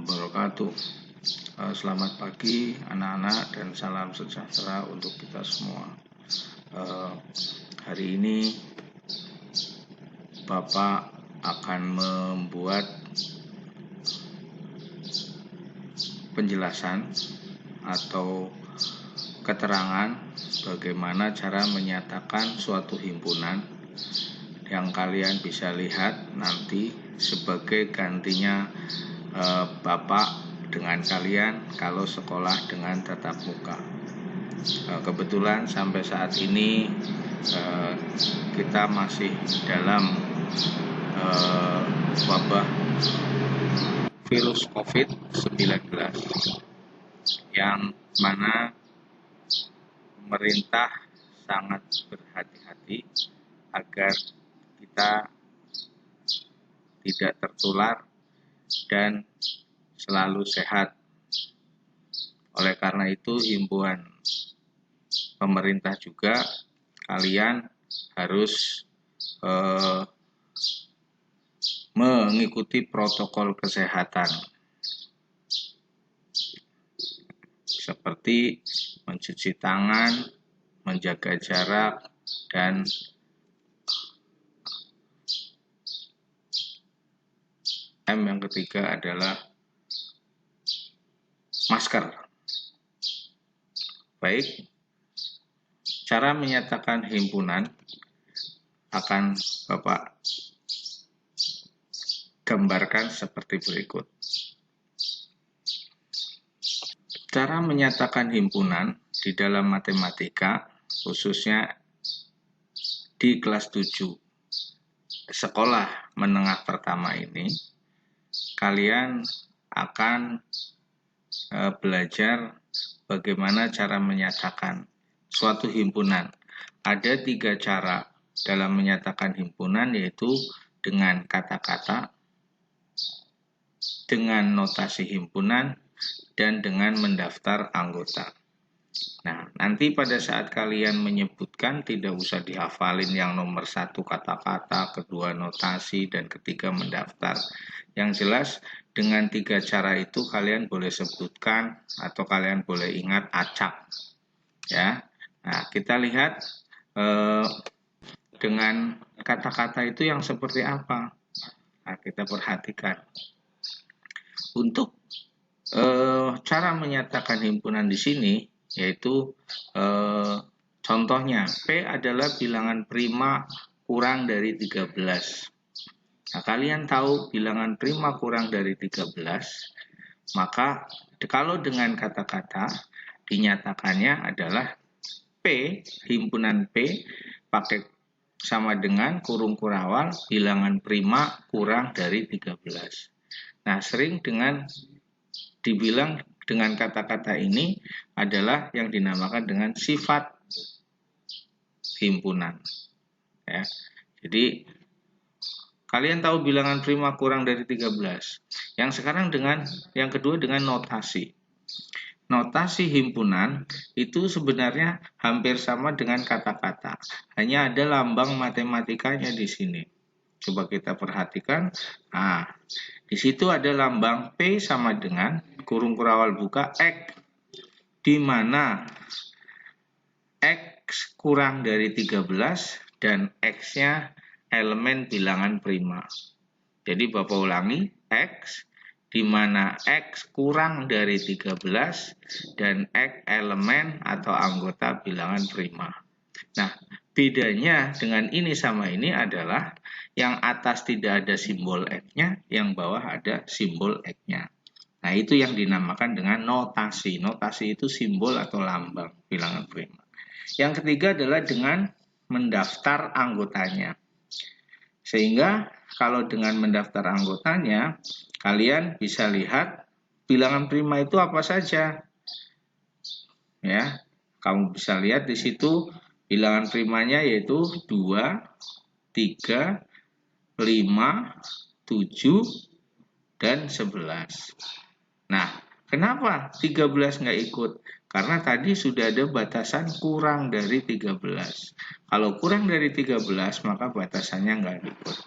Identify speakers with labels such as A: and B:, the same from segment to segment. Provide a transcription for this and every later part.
A: wabarakatuh. Selamat pagi anak-anak dan salam sejahtera untuk kita semua. Hari ini Bapak akan membuat penjelasan atau keterangan bagaimana cara menyatakan suatu himpunan yang kalian bisa lihat nanti sebagai gantinya Bapak dengan kalian kalau sekolah dengan tatap muka. Kebetulan sampai saat ini kita masih dalam wabah virus COVID-19 yang mana pemerintah sangat berhati-hati agar kita tidak tertular dan selalu sehat. Oleh karena itu, himbauan pemerintah juga, kalian harus mengikuti protokol kesehatan seperti mencuci tangan, menjaga jarak, dan yang ketiga adalah masker. Baik, cara menyatakan himpunan akan Bapak gambarkan seperti berikut. Cara menyatakan himpunan di dalam matematika, khususnya di kelas 7 sekolah menengah pertama ini, kalian akan belajar bagaimana cara menyatakan suatu himpunan. Ada 3 cara dalam menyatakan himpunan, yaitu dengan kata-kata, dengan notasi himpunan, dan dengan mendaftar anggota. Nah, nanti pada saat kalian menyebutkan, tidak usah dihafalin yang nomor 1 kata-kata, kedua notasi, dan ketiga mendaftar. Yang jelas, dengan 3 cara itu kalian boleh sebutkan atau kalian boleh ingat acak. Ya, nah kita lihat dengan kata-kata itu yang seperti apa. Nah, kita perhatikan. Untuk cara menyatakan himpunan di sini, yaitu contohnya P adalah bilangan prima kurang dari 13. Nah, kalian tahu bilangan prima kurang dari 13, maka kalau dengan kata-kata dinyatakannya adalah P, himpunan P pakai sama dengan kurung kurawal bilangan prima kurang dari 13. Nah, sering dibilang dengan kata-kata ini adalah yang dinamakan dengan sifat himpunan. Ya. Jadi kalian tahu bilangan prima kurang dari 13. Yang sekarang yang kedua dengan notasi. Notasi himpunan itu sebenarnya hampir sama dengan kata-kata. Hanya ada lambang matematikanya di sini. Coba kita perhatikan. Nah, di situ ada lambang P sama dengan kurung kurawal buka X, di mana X kurang dari 13 dan X-nya elemen bilangan prima. Jadi Bapak ulangi, X di mana X kurang dari 13 dan X elemen atau anggota bilangan prima. Nah, bedanya dengan ini sama ini adalah yang atas tidak ada simbol X-nya, yang bawah ada simbol X-nya. Nah, itu yang dinamakan dengan notasi. Notasi itu simbol atau lambang bilangan prima. Yang ketiga adalah dengan mendaftar anggotanya. Sehingga kalau dengan mendaftar anggotanya, kalian bisa lihat bilangan prima itu apa saja. Ya, kamu bisa lihat di situ bilangan primanya yaitu 2, 3, 5, 7, dan 11. Nah, kenapa 13 nggak ikut? Karena tadi sudah ada batasan kurang dari 13. Kalau kurang dari 13, maka batasannya nggak ikut.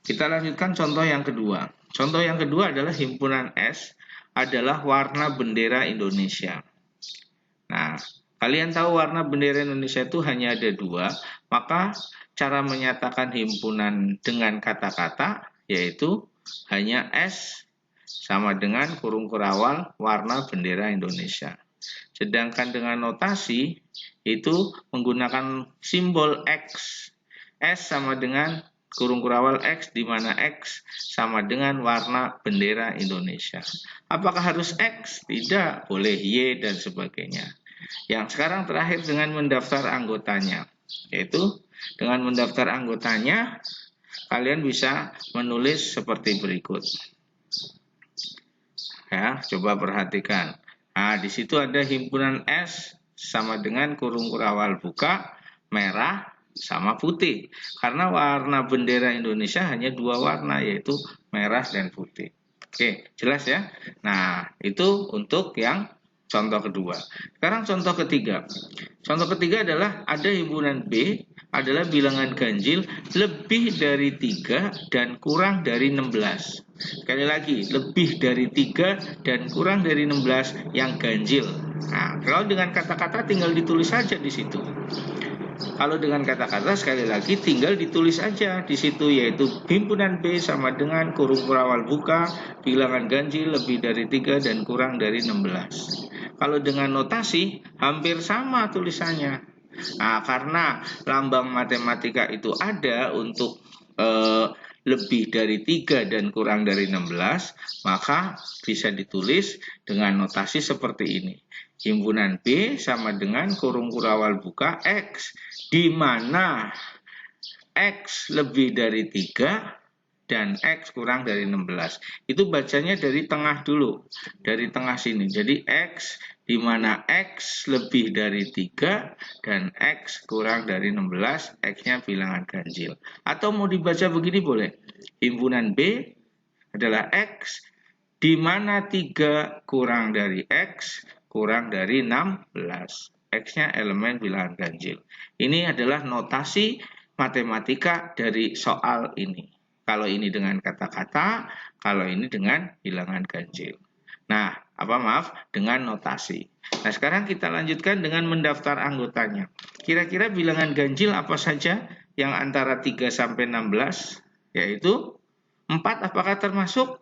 A: Kita lanjutkan contoh yang kedua. Contoh yang kedua adalah himpunan S adalah warna bendera Indonesia. Nah, kalian tahu warna bendera Indonesia itu hanya ada dua, maka cara menyatakan himpunan dengan kata-kata yaitu hanya S sama dengan kurung kurawal warna bendera Indonesia. Sedangkan dengan notasi itu menggunakan simbol X. S sama dengan kurung kurawal X, di mana X sama dengan warna bendera Indonesia. Apakah harus X? Tidak, boleh Y dan sebagainya. Yang sekarang terakhir dengan mendaftar anggotanya, yaitu dengan mendaftar anggotanya kalian bisa menulis seperti berikut. Ya, coba perhatikan. Nah, di situ ada himpunan S sama dengan kurung kurawal buka merah sama putih. Karena warna bendera Indonesia hanya dua warna, yaitu merah dan putih. Oke, jelas ya? Nah, itu untuk yang contoh kedua. Sekarang contoh ketiga. Contoh ketiga adalah ada himpunan B adalah bilangan ganjil lebih dari 3 dan kurang dari 16. Sekali lagi, lebih dari 3 dan kurang dari 16 yang ganjil. Nah, kalau dengan kata-kata tinggal ditulis saja di situ. Kalau dengan kata-kata sekali lagi tinggal ditulis aja di situ, yaitu himpunan B sama dengan kurung kurawal buka bilangan ganjil lebih dari 3 dan kurang dari 16. Kalau dengan notasi hampir sama tulisannya. Nah, karena lambang matematika itu ada untuk lebih dari 3 dan kurang dari 16, maka bisa ditulis dengan notasi seperti ini. Himpunan B sama dengan kurung kurawal buka X, di mana X lebih dari 3 dan X kurang dari 16. Itu bacanya dari tengah dulu, dari tengah sini. Jadi X di mana X lebih dari 3 dan X kurang dari 16, X-nya bilangan ganjil. Atau mau dibaca begini boleh. Himpunan B adalah X di mana 3 kurang dari X kurang dari 16. X-nya elemen bilangan ganjil. Ini adalah notasi matematika dari soal ini. Kalau ini dengan kata-kata, kalau ini dengan bilangan ganjil. Nah, dengan notasi. Nah, sekarang kita lanjutkan dengan mendaftar anggotanya. Kira-kira bilangan ganjil apa saja yang antara 3 sampai 16? Yaitu 4 apakah termasuk?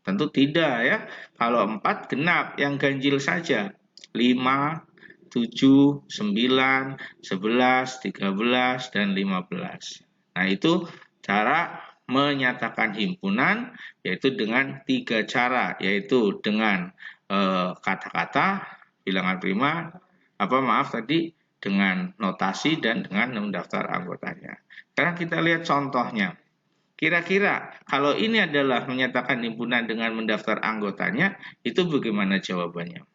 A: Tentu tidak ya. Kalau 4 genap, yang ganjil saja. 5, 7, 9, 11, 13, dan 15. Nah, itu cara menyatakan himpunan, yaitu dengan 3 cara, yaitu dengan kata-kata, bilangan prima, dengan notasi dan dengan mendaftar anggotanya. Sekarang kita lihat contohnya. Kira-kira kalau ini adalah menyatakan himpunan dengan mendaftar anggotanya, itu bagaimana jawabannya?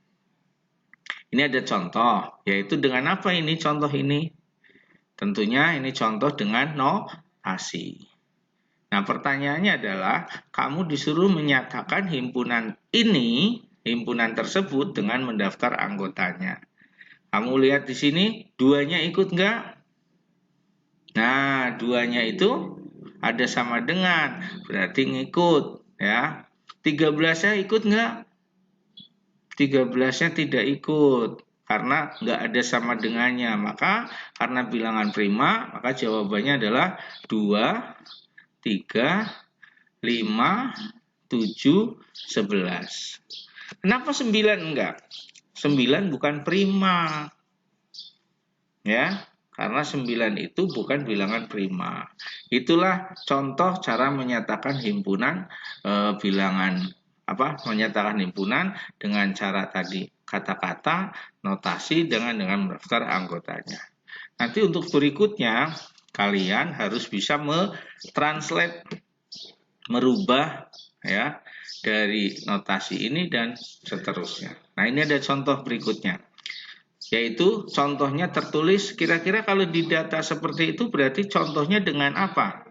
A: Ini ada contoh, yaitu dengan apa ini contoh ini? Tentunya ini contoh dengan notasi. Nah, pertanyaannya adalah kamu disuruh menyatakan himpunan ini, himpunan tersebut dengan mendaftar anggotanya. Kamu lihat di sini, duanya ikut nggak? Nah, duanya itu ada sama dengan, berarti ngikut ya. 13-nya ikut nggak? 13-nya tidak ikut karena nggak ada sama dengannya. Maka karena bilangan prima, maka jawabannya adalah 2, 3, 5, 7, 11. Kenapa 9 enggak? 9 bukan prima. Ya, karena 9 itu bukan bilangan prima. Itulah contoh cara menyatakan himpunan menyatakan himpunan dengan cara tadi, kata-kata, notasi dengan mendaftar anggotanya. Nanti untuk berikutnya kalian harus bisa mentranslate, merubah ya dari notasi ini dan seterusnya. Nah, ini ada contoh berikutnya. Yaitu contohnya tertulis, kira-kira kalau di data seperti itu berarti contohnya dengan apa?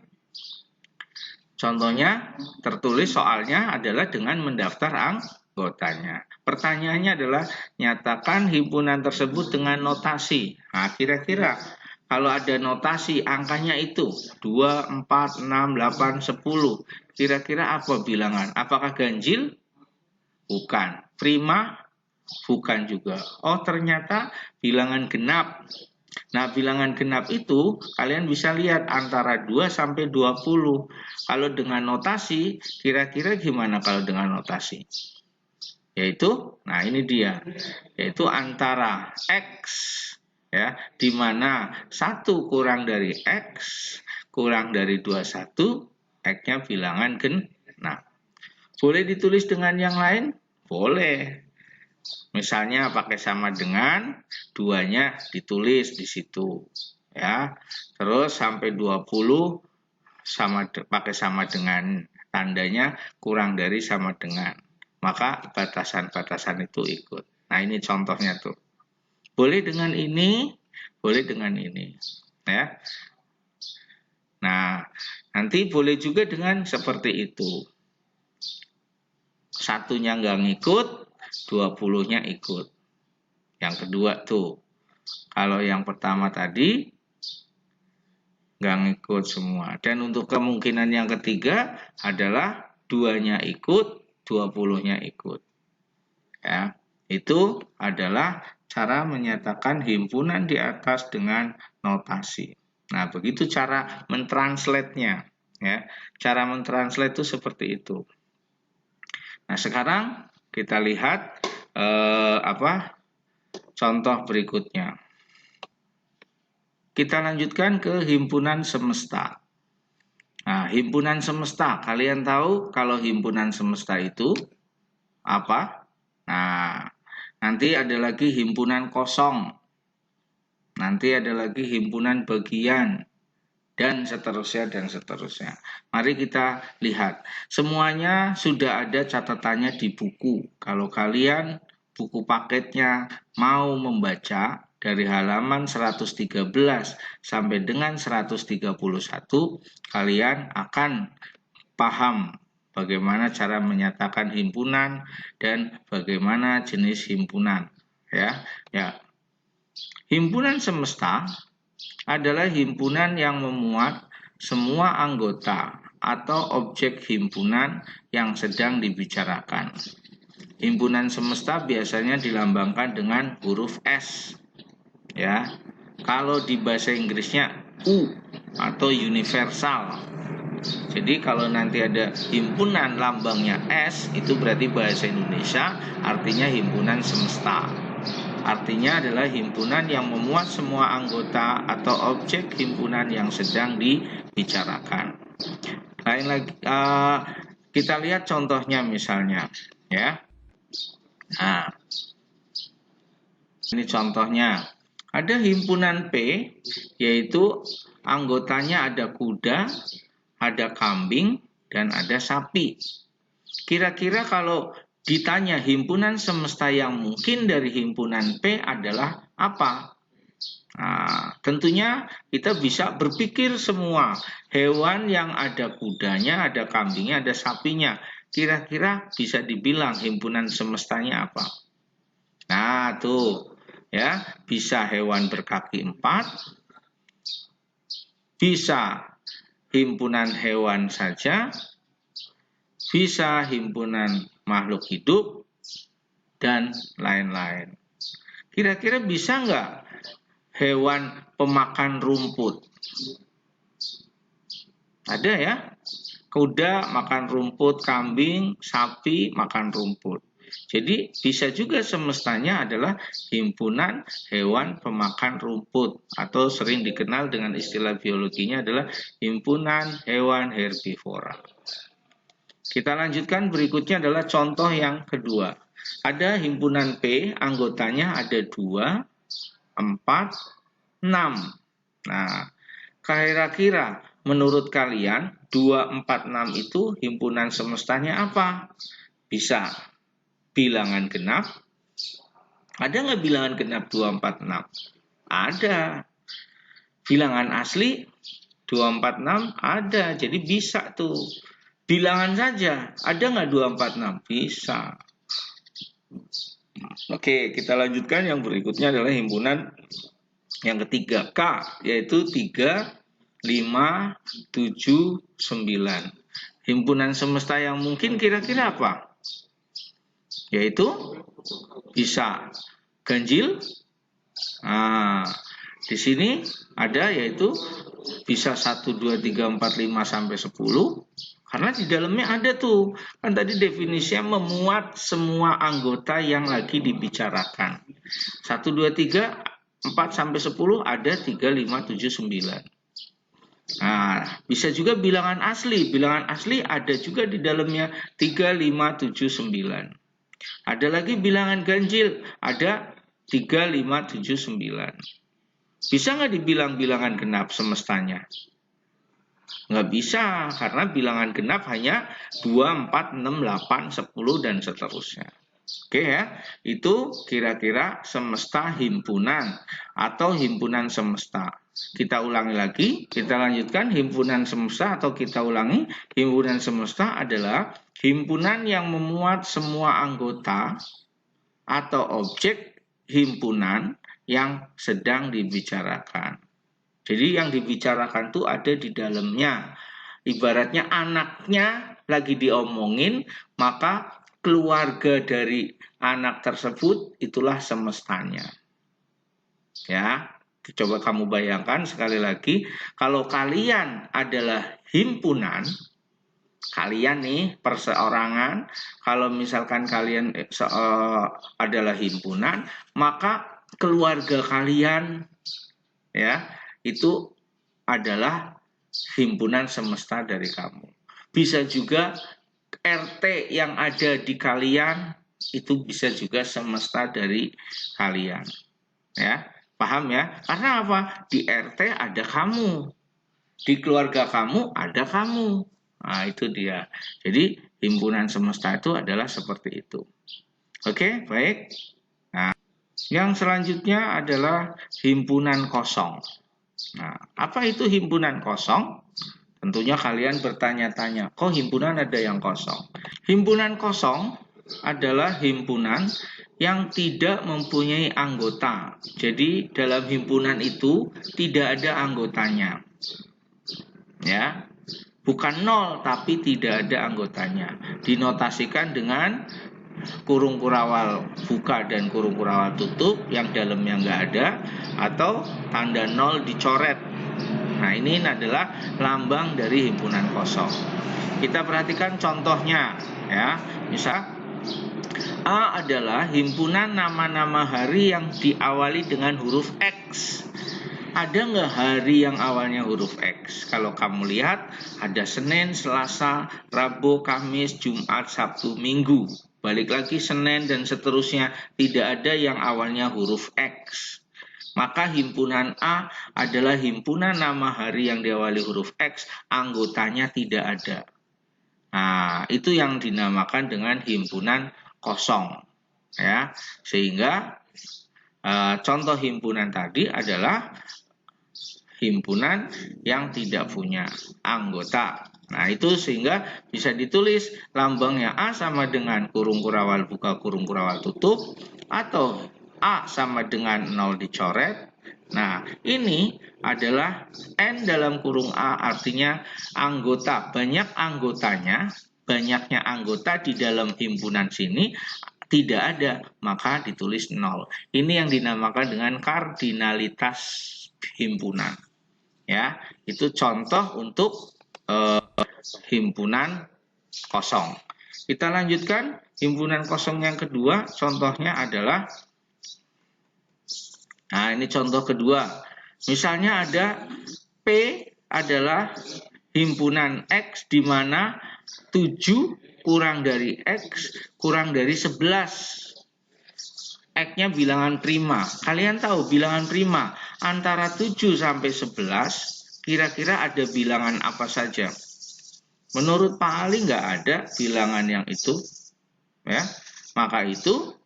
A: Contohnya tertulis soalnya adalah dengan mendaftar anggotanya. Pertanyaannya adalah nyatakan himpunan tersebut dengan notasi. Nah, kira-kira Kalau ada notasi angkanya itu 2, 4, 6, 8, 10. Kira-kira apa bilangan? Apakah ganjil? Bukan. Prima? Bukan juga. Oh, ternyata bilangan genap. Nah, bilangan genap itu kalian bisa lihat antara 2 sampai 20. Kalau dengan notasi, kira-kira gimana kalau dengan notasi? Yaitu, nah ini dia, yaitu antara X, ya, di mana 1 kurang dari X, kurang dari 21, X-nya bilangan genap. Boleh ditulis dengan yang lain? Boleh. Misalnya pakai sama dengan, 2-nya ditulis di situ. Ya. Terus sampai 20 pakai sama dengan, tandanya kurang dari sama dengan. Maka batasan-batasan itu ikut. Nah, ini contohnya tuh. Boleh dengan ini, boleh dengan ini. Ya. Nah, nanti boleh juga dengan seperti itu. 1-nya nggak ngikut, 20-nya ikut. Yang kedua tuh. Kalau yang pertama tadi, nggak ngikut semua. Dan untuk kemungkinan yang ketiga adalah 2-nya ikut, 20-nya ikut. Ya, itu adalah cara menyatakan himpunan di atas dengan notasi. Nah, begitu cara mentranslate-nya. Ya, cara mentranslate itu seperti itu. Nah, sekarang kita lihat contoh berikutnya. Kita lanjutkan ke himpunan semesta. Nah, himpunan semesta, kalian tahu kalau himpunan semesta itu apa? Nah, nanti ada lagi himpunan kosong. Nanti ada lagi himpunan bagian. Dan seterusnya, dan seterusnya. Mari kita lihat. Semuanya sudah ada catatannya di buku. Kalau kalian buku paketnya mau membaca dari halaman 113 sampai dengan 131, kalian akan paham bagaimana cara menyatakan himpunan dan bagaimana jenis himpunan. Ya. Himpunan semesta adalah himpunan yang memuat semua anggota atau objek himpunan yang sedang dibicarakan. Himpunan semesta biasanya dilambangkan dengan huruf S. Ya. Kalau di bahasa Inggrisnya U atau universal. Jadi kalau nanti ada himpunan lambangnya S, itu berarti bahasa Indonesia artinya himpunan semesta. Artinya adalah himpunan yang memuat semua anggota atau objek himpunan yang sedang dibicarakan. Lain lagi, kita lihat contohnya misalnya, ya. Nah, ini contohnya. Ada himpunan P, yaitu anggotanya ada kuda, ada kambing, dan ada sapi. Kira-kira kalau ditanya himpunan semesta yang mungkin dari himpunan P adalah apa? Nah, tentunya kita bisa berpikir semua. Hewan yang ada kudanya, ada kambingnya, ada sapinya. Kira-kira bisa dibilang himpunan semestanya apa? Nah, tuh. Ya, bisa hewan berkaki 4, bisa himpunan hewan saja, bisa himpunan makhluk hidup, dan lain-lain. Kira-kira bisa nggak hewan pemakan rumput? Ada ya? Kuda makan rumput, kambing, sapi makan rumput. Jadi bisa juga semestanya adalah himpunan hewan pemakan rumput atau sering dikenal dengan istilah biologinya adalah himpunan hewan herbivora. Kita lanjutkan, berikutnya adalah contoh yang kedua. Ada himpunan P, anggotanya ada 2, 4, 6. Nah, kira-kira menurut kalian 2, 4, 6 itu himpunan semestanya apa? Bisa bilangan genap. Ada nggak bilangan genap 2, 4, 6? Ada. Bilangan asli 2, 4, 6? Ada. Jadi bisa tuh. Bilangan saja. Ada nggak 2, 4, 6? Bisa. Oke, kita lanjutkan. Yang berikutnya adalah himpunan Yang ketiga K, yaitu 3, 5, 7, 9. Himpunan semesta yang mungkin kira-kira apa? Yaitu bisa ganjil. Nah, di sini ada yaitu bisa 1, 2, 3, 4, 5 sampai 10. Karena di dalamnya ada tuh, kan tadi definisinya memuat semua anggota yang lagi dibicarakan. 1, 2, 3, 4 sampai 10 ada 3, 5, 7, 9. Nah, bisa juga bilangan asli. Bilangan asli ada juga di dalamnya 3, 5, 7, 9. Ada lagi bilangan ganjil, ada 3, 5, 7, 9. Bisa nggak dibilang bilangan genap semestanya? Nggak bisa, karena bilangan genap hanya 2, 4, 6, 8, 10, dan seterusnya. Oke ya, itu kira-kira semesta himpunan atau himpunan semesta. Kita ulangi lagi, kita lanjutkan. Himpunan semesta atau kita ulangi, himpunan semesta adalah himpunan yang memuat semua anggota atau objek himpunan yang sedang dibicarakan. Jadi yang dibicarakan itu ada di dalamnya. Ibaratnya anaknya lagi diomongin, maka keluarga dari anak tersebut itulah semestanya. Ya, coba kamu bayangkan sekali lagi, kalau kalian adalah himpunan, kalian nih perseorangan, kalau misalkan kalian adalah himpunan, maka keluarga kalian ya itu adalah himpunan semesta dari kamu. Bisa juga RT yang ada di kalian itu bisa juga semesta dari kalian. Ya, paham ya? Karena apa? Di RT ada kamu. Di keluarga kamu ada kamu. Nah, itu dia. Jadi, himpunan semesta itu adalah seperti itu. Oke, baik. Nah, yang selanjutnya adalah himpunan kosong. Nah, apa itu himpunan kosong? Tentunya kalian bertanya-tanya, kok himpunan ada yang kosong? Himpunan kosong adalah himpunan yang tidak mempunyai anggota. Jadi dalam himpunan itu tidak ada anggotanya. Ya, bukan 0 tapi tidak ada anggotanya. Dinotasikan dengan kurung kurawal buka dan kurung kurawal tutup yang dalamnya nggak ada, atau tanda 0 dicoret. Nah, ini adalah lambang dari himpunan kosong. Kita perhatikan contohnya ya. Misal A adalah himpunan nama-nama hari yang diawali dengan huruf X. Ada nggak hari yang awalnya huruf X? Kalau kamu lihat ada Senin, Selasa, Rabu, Kamis, Jumat, Sabtu, Minggu. Balik lagi Senin dan seterusnya, tidak ada yang awalnya huruf X. Maka himpunan A adalah himpunan nama hari yang diawali huruf X, anggotanya tidak ada. Nah, itu yang dinamakan dengan himpunan kosong. Ya, sehingga contoh himpunan tadi adalah himpunan yang tidak punya anggota. Nah, itu sehingga bisa ditulis lambangnya A sama dengan kurung kurawal buka kurung kurawal tutup, atau A sama dengan 0 dicoret. Nah, ini adalah N dalam kurung A, artinya anggota, banyak anggotanya, banyaknya anggota di dalam himpunan sini tidak ada, maka ditulis 0. Ini yang dinamakan dengan kardinalitas himpunan. Ya, itu contoh untuk himpunan kosong. Kita lanjutkan himpunan kosong yang kedua, contohnya adalah, nah ini contoh kedua. Misalnya ada P adalah himpunan X di mana 7 kurang dari X kurang dari 11. X-nya bilangan prima. Kalian tahu bilangan prima antara 7 sampai 11 kira-kira ada bilangan apa saja? Menurut Pak Ali nggak ada bilangan yang itu. Ya, maka itu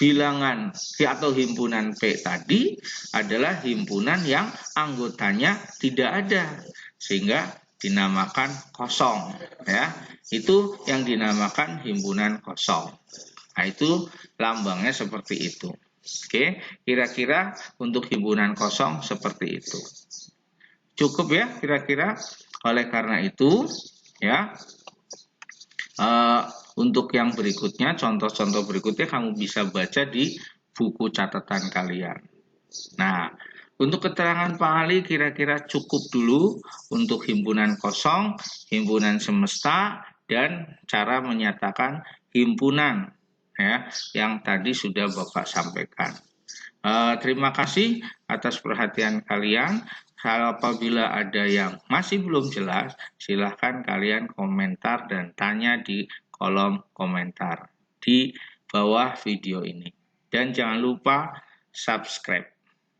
A: bilangan atau himpunan P tadi adalah himpunan yang anggotanya tidak ada, sehingga dinamakan kosong. Ya, itu yang dinamakan himpunan kosong. Nah, itu lambangnya seperti itu. Oke, kira-kira untuk himpunan kosong seperti itu. Cukup ya kira-kira. Oleh karena itu, ya, untuk yang berikutnya, contoh-contoh berikutnya kamu bisa baca di buku catatan kalian. Nah, untuk keterangan Pak Ali kira-kira cukup dulu untuk himpunan kosong, himpunan semesta, dan cara menyatakan himpunan ya, yang tadi sudah Bapak sampaikan. Terima kasih atas perhatian kalian. Kalau apabila ada yang masih belum jelas, silahkan kalian komentar dan tanya di kolom komentar di bawah video ini. Dan jangan lupa subscribe.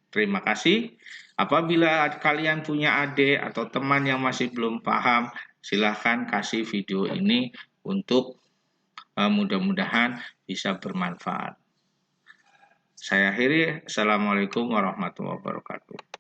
A: Terima kasih. Apabila kalian punya adik atau teman yang masih belum paham, silahkan kasih video ini untuk mudah-mudahan bisa bermanfaat. Saya akhiri. Assalamualaikum warahmatullahi wabarakatuh.